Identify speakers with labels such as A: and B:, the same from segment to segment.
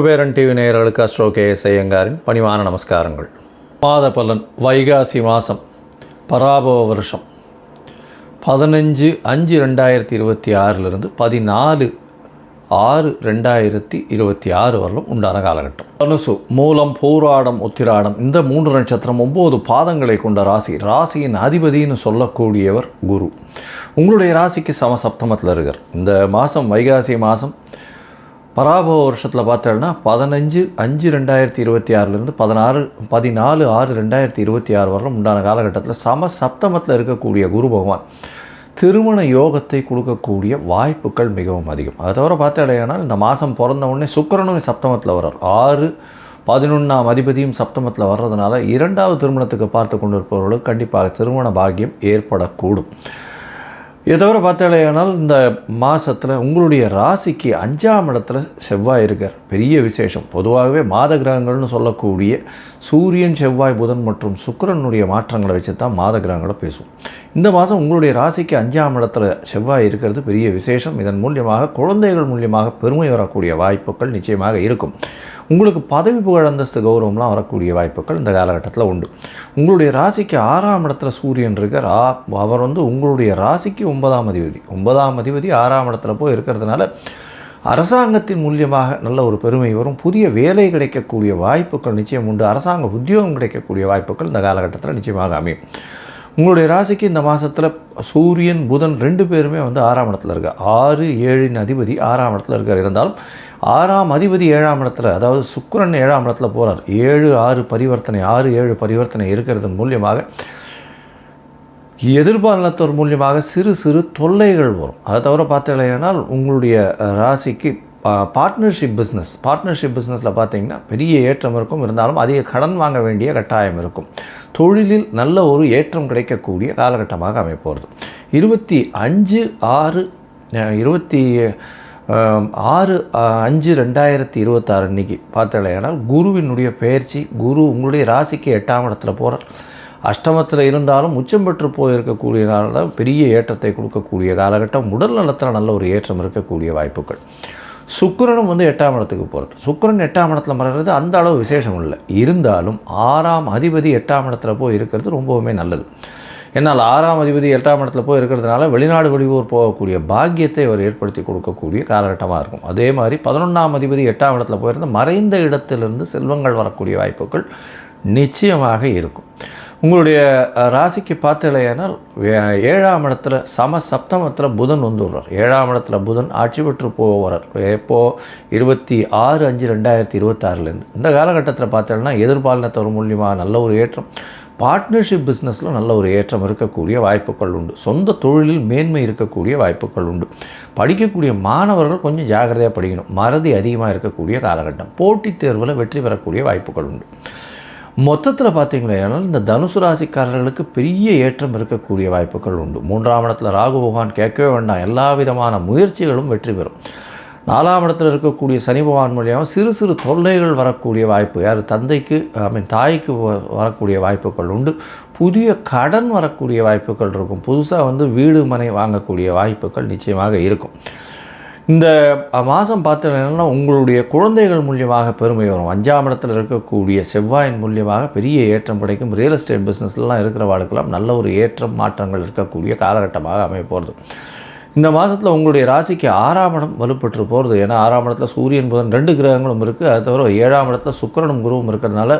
A: Kuberan TV நேயர்களுக்கு astro KS ஐயங்காரின் பணிவான நமஸ்காரங்கள். மாத பலன் வைகாசி மாதம் பராபவ வருஷம் 15/5/2026 14/6/2026 வரலும் உண்டான காலகட்டம். தனுசு, மூலம், பூராடம், உத்திராடம் இந்த 3 நட்சத்திரம் 9 பாதங்களை கொண்ட ராசி. ராசியின் அதிபதினு சொல்லக்கூடியவர் குரு. உங்களுடைய ராசிக்கு சமசப்தமத்தில் இருக்கார். இந்த மாதம் வைகாசி மாதம் பராபவ வருஷத்தில் பார்த்தோம்னா 15/5/2026 14/6/2026 வரலும் உண்டான காலகட்டத்தில் சமசப்தமத்தில் இருக்கக்கூடிய குரு பகவான் திருமண யோகத்தை கொடுக்கக்கூடிய வாய்ப்புகள் மிகவும் அதிகம். அதை தவிர பார்த்தடையானால் இந்த மாதம் பிறந்த உடனே சுக்கிரனும் சப்தமத்தில் வர்றார். 6/11 அதிபதியும் சப்தமத்தில் வர்றதுனால 2வது திருமணத்துக்கு பார்த்து கொண்டு இருப்பவர்களுக்கு கண்டிப்பாக திருமண பாக்கியம் ஏற்படக்கூடும். இதை தவிர பார்த்தாலேயானால் இந்த மாதத்தில் உங்களுடைய ராசிக்கு 5ஆம் இடத்துல செவ்வாய் இருக்கார். பெரிய விசேஷம். பொதுவாகவே மாத கிரகங்கள்னு சொல்லக்கூடிய சூரியன், செவ்வாய், புதன் மற்றும் சுக்கிரனுடைய மாற்றங்களை வச்சு தான் மாத கிரகங்களை பேசுவோம். இந்த மாதம் உங்களுடைய ராசிக்கு 5ஆம் இடத்துல செவ்வாய் இருக்கிறது பெரிய விசேஷம். இதன் மூலியமாக குழந்தைகள் மூலியமாக பெருமை வரக்கூடிய வாய்ப்புகள் நிச்சயமாக இருக்கும். உங்களுக்கு பதவி புகழ், அந்தஸ்து, கௌரவம்லாம் வரக்கூடிய வாய்ப்புகள் இந்த காலகட்டத்தில் உண்டு. உங்களுடைய ராசிக்கு 6ஆம் இடத்துல சூரியன் இருக்கார். அவர் உங்களுடைய ராசிக்கு 9ஆம் அதிபதி. 9ஆம் அதிபதி 6ஆம் இடத்துல போய் இருக்கிறதுனால அரசாங்கத்தின் மூலியமாக நல்ல ஒரு பெருமை வரும். புதிய வேலை கிடைக்கக்கூடிய வாய்ப்புகள் நிச்சயம் உண்டு. அரசாங்க உத்தியோகம் கிடைக்கக்கூடிய வாய்ப்புகள் இந்த காலகட்டத்தில் நிச்சயமாக அமையும். உங்களுடைய ராசிக்கு இந்த மாதத்தில் சூரியன், புதன் 2 பேருமே 6ஆம் இடத்துல இருக்கார். 6-7 அதிபதி 6ஆம் இடத்துல இருக்கார். இருந்தாலும் 6ஆம் அதிபதி 7ஆம் இடத்துல, அதாவது சுக்கிரன் 7ஆம் இடத்துல போகிறார். 7-6 பரிவர்த்தனை, 6-7 பரிவர்த்தனை இருக்கிறதன் மூலியமாக எதிர்பாலத்தோர் மூலியமாக சிறு சிறு தொல்லைகள் வரும். அதை தவிர பார்த்தீங்கன்னா உங்களுடைய ராசிக்கு பார்ட்னர்ஷிப் பிஸ்னஸில் பார்த்தீங்கன்னா பெரிய ஏற்றம் இருக்கும். இருந்தாலும் அதிக கடன் வாங்க வேண்டிய கட்டாயம் இருக்கும். தொழிலில் நல்ல ஒரு ஏற்றம் கிடைக்கக்கூடிய காலகட்டமாக அமைப்போகிறது. 26/5/2026 அன்றைக்கி பார்த்தீங்கன்னா குருவினுடைய பயிற்சி. குரு உங்களுடைய ராசிக்கு 8ஆம் இடத்துல போகிறார். அஷ்டமத்தில் இருந்தாலும் உச்சம் பெற்று போயிருக்கக்கூடியனால பெரிய ஏற்றத்தை கொடுக்கக்கூடிய காலகட்டம். உடல் நலத்தில் நல்ல ஒரு ஏற்றம் இருக்கக்கூடிய வாய்ப்புகள். சுக்கிரனும் 8ஆம் இடத்துக்கு போகிறது. சுக்கிரன் 8ஆம் இடத்துல மறைகிறது அந்த அளவு விசேஷம் இல்லை. இருந்தாலும் 6ஆம் அதிபதி 8ஆம் இடத்துல போய் இருக்கிறது ரொம்பவுமே நல்லது. என்னால் 6ஆம் அதிபதி 8ஆம் இடத்துல போய் இருக்கிறதுனால வெளிநாடு வெளியூர் போகக்கூடிய பாக்கியத்தை அவர் ஏற்படுத்தி கொடுக்கக்கூடிய காலகட்டமாக இருக்கும். அதே மாதிரி 11ஆம் அதிபதி 8ஆம் இடத்துல போயிருந்த மறைந்த இடத்திலிருந்து செல்வங்கள் வரக்கூடிய வாய்ப்புகள் நிச்சயமாக இருக்கும். உங்களுடைய ராசிக்கு பார்த்தலையானால் 7ஆம் இடத்துல சப்தமத்தில் புதன் வந்துடுறார். 7ஆம் இடத்துல புதன் ஆட்சி பெற்று போகிறார். எப்போது 26/5/2026 இந்த காலகட்டத்தில் பார்த்தோம்னா எதிர்பாலினத்தவர் மூலியமாக நல்ல ஒரு ஏற்றம். பார்ட்னர்ஷிப் பிஸ்னஸில் நல்ல ஒரு ஏற்றம் இருக்கக்கூடிய வாய்ப்புகள் உண்டு. சொந்த தொழிலில் மேன்மை இருக்கக்கூடிய வாய்ப்புகள் உண்டு. படிக்கக்கூடிய மாணவர்கள் கொஞ்சம் ஜாகிரதையாக படிக்கணும். மறதி அதிகமாக இருக்கக்கூடிய காலகட்டம். போட்டித் தேர்வில் வெற்றி பெறக்கூடிய வாய்ப்புகள் உண்டு. மொத்தத்தில் பார்த்தீங்கன்னா இந்த தனுசு ராசிக்காரர்களுக்கு பெரிய ஏற்றம் இருக்கக்கூடிய வாய்ப்புகள் உண்டு. 3ஆம் இடத்துல ராகு பகவான் கேட்கவே வேண்டாம். எல்லா விதமான முயற்சிகளும் வெற்றி பெறும். 4ஆம் இடத்துல இருக்கக்கூடிய சனி பகவான் மூலியமாக சிறு சிறு தொல்லைகள் வரக்கூடிய வாய்ப்பு. தந்தைக்கு தாய்க்கு வரக்கூடிய வாய்ப்புகள் உண்டு. புதிய கடன் வரக்கூடிய வாய்ப்புகள் இருக்கும். புதுசாக வீடு மனை வாங்கக்கூடிய வாய்ப்புகள் நிச்சயமாக இருக்கும். இந்த மாதம் பார்த்தீங்கன்னா உங்களுடைய குழந்தைகள் மூலியமாக பெருமை வரும். 5ஆம் இடத்தில் இருக்கக்கூடிய செவ்வாயின் மூலியமாக பெரிய ஏற்றம் கிடைக்கும். ரியல் எஸ்டேட் பிஸ்னஸ்லாம் இருக்கிறவாளுக்கெல்லாம் நல்ல ஒரு ஏற்றம் மாற்றங்கள் இருக்கக்கூடிய காலகட்டமாக அமைய போகிறது. இந்த மாதத்தில் உங்களுடைய ராசிக்கு 6ஆம் இடம் வலுப்பெற்று போகிறது. ஏன்னா 6ஆம் இடத்துல சூரியன், புதன் 2 கிரகங்களும் இருக்குது. அது தவிர 7ஆம் இடத்துல சுக்கிரனும் குருவும் இருக்கிறதுனால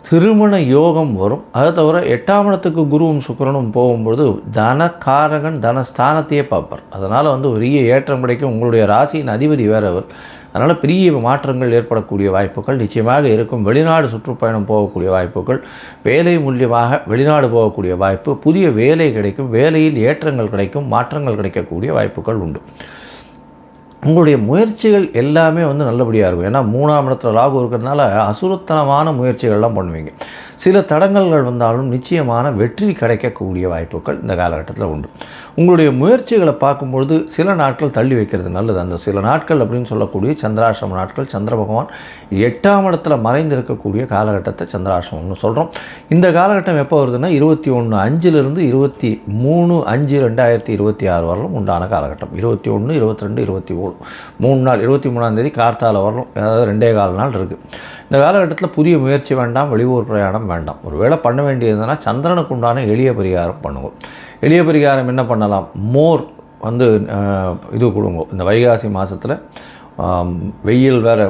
A: திருமண யோகம் வரும். அதை தவிர 8ஆம் இடத்துக்கு குருவும் சுக்கிரனும் போகும்பொழுது தனக்காரகன் தனஸ்தானத்தையே பார்ப்பார். அதனால் பெரிய ஏற்றம் கிடைக்கும். உங்களுடைய ராசியின் அதிபதி வேறவர். அதனால் பெரிய மாற்றங்கள் ஏற்படக்கூடிய வாய்ப்புகள் நிச்சயமாக இருக்கும். வெளிநாடு சுற்றுப்பயணம் போகக்கூடிய வாய்ப்புகள், வேலை மூலியமாக வெளிநாடு போகக்கூடிய வாய்ப்பு, புதிய வேலை கிடைக்கும். வேலையில் ஏற்றங்கள் கிடைக்கும், மாற்றங்கள் கிடைக்கக்கூடிய வாய்ப்புகள் உண்டு. உங்களுடைய முயற்சிகள் எல்லாமே நல்லபடியாக இருக்கும். ஏன்னா 3ஆம் இடத்துல ராகு இருக்கிறதுனால அசுரத்தனமான முயற்சிகள்லாம் பண்ணுவீங்க. சில தடங்கல்கள் வந்தாலும் நிச்சயமான வெற்றி கிடைக்கக்கூடிய வாய்ப்புகள் இந்த காலகட்டத்தில் உண்டு. உங்களுடைய முயற்சிகளை பார்க்கும்பொழுது சில நாட்கள் தள்ளி வைக்கிறது நல்லது. அந்த சில நாட்கள் அப்படின்னு சொல்லக்கூடிய சந்திராஷ்டம நாட்கள், சந்திர பகவான் 8ஆம் இடத்துல மறைந்திருக்கக்கூடிய காலகட்டத்தை சந்திராஷ்டமம்னு சொல்கிறோம். இந்த காலகட்டம் எப்போ வருதுன்னா 21/5 23/5/2026 வரலும் உண்டான காலகட்டம். 21, 22, 23 3 நாள், 23ஆம் தேதி கார்த்தால வரலும், அதாவது 2.25 நாள் இருக்குது. இந்த காலகட்டத்தில் புதிய முயற்சி வேண்டாம், வெளியூர் பிரயாணம் வேண்டாம். ஒரு வேளை பண்ண வேண்டியதுன்னா சந்திரனுக்கு உண்டான எளிய பரிகாரம் பண்ணுவோம். எளிய பரிகாரம் என்ன பண்ணலாம்? மோர் வந்து இது கொடுங்க. இந்த வைகாசி மாதத்தில் வெயில் வேறு,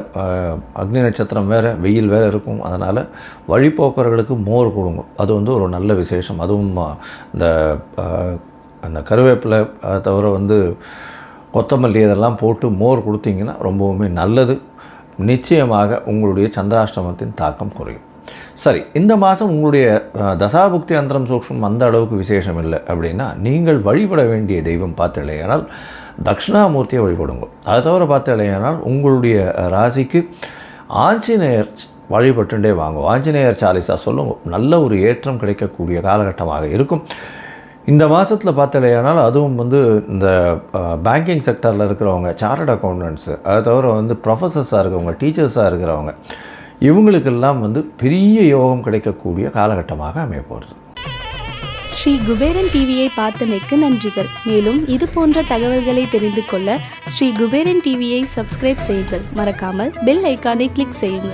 A: அக்னி நட்சத்திரம் வேறு, வெயில் வேறு இருக்கும். அதனால் வழிபோக்கர்களுக்கு மோர் கொடுங்க. அது வந்து ஒரு நல்ல விசேஷம். அதுவும் அந்த கருவேப்பிலை, அதை தவிர வந்து கொத்தமல்லி இதெல்லாம் போட்டு மோர் கொடுத்தீங்கன்னா ரொம்பவுமே நல்லது. நிச்சயமாக உங்களுடைய சந்திராஷ்டமத்தின் தாக்கம் குறையும். சரி, இந்த மாதம் உங்களுடைய தசாபுக்தி அந்தரம் சூக்ஷ்மம் அந்த அளவுக்கு விசேஷம் இல்லை அப்படின்னா நீங்கள் வழிபட வேண்டிய தெய்வம் பார்த்தாலேயானால் தட்சிணாமூர்த்தியை வழிபடுங்க. அதை தவிர பார்த்தாலேயானால் உங்களுடைய ராசிக்கு ஆஞ்சநேயர் வழிபட்டுண்டே வாங்க. ஆஞ்சநேயர் சாலிசா சொல்லுங்க. நல்ல ஒரு ஏற்றம் கிடைக்கக்கூடிய காலகட்டமாக இருக்கும். இந்த மாதத்தில் பார்த்தாலேயானால் அதுவும் வந்து இந்த பேங்கிங் செக்டரில் இருக்கிறவங்க, சார்ட்டர்ட் அக்கௌண்டன்ட்ஸு, அதை தவிர வந்து ப்ரொஃபஸர்ஸாக இருக்கிறவங்க, டீச்சர்ஸாக இருக்கிறவங்க, இவங்களுக்கெல்லாம் வந்து பெரிய யோகம் கிடைக்கக்கூடிய காலகட்டமாக அமைய போகிறது.
B: ஸ்ரீ குபேரன் டிவியை பார்த்தமைக்கு நன்றிகள். மேலும் இது போன்ற தகவல்களை தெரிந்து கொள்ள ஸ்ரீ குபேரன் டிவியை சப்ஸ்கிரைப் செய்யுங்கள். மறக்காமல் பெல் ஐக்கானை கிளிக் செய்யுங்கள்.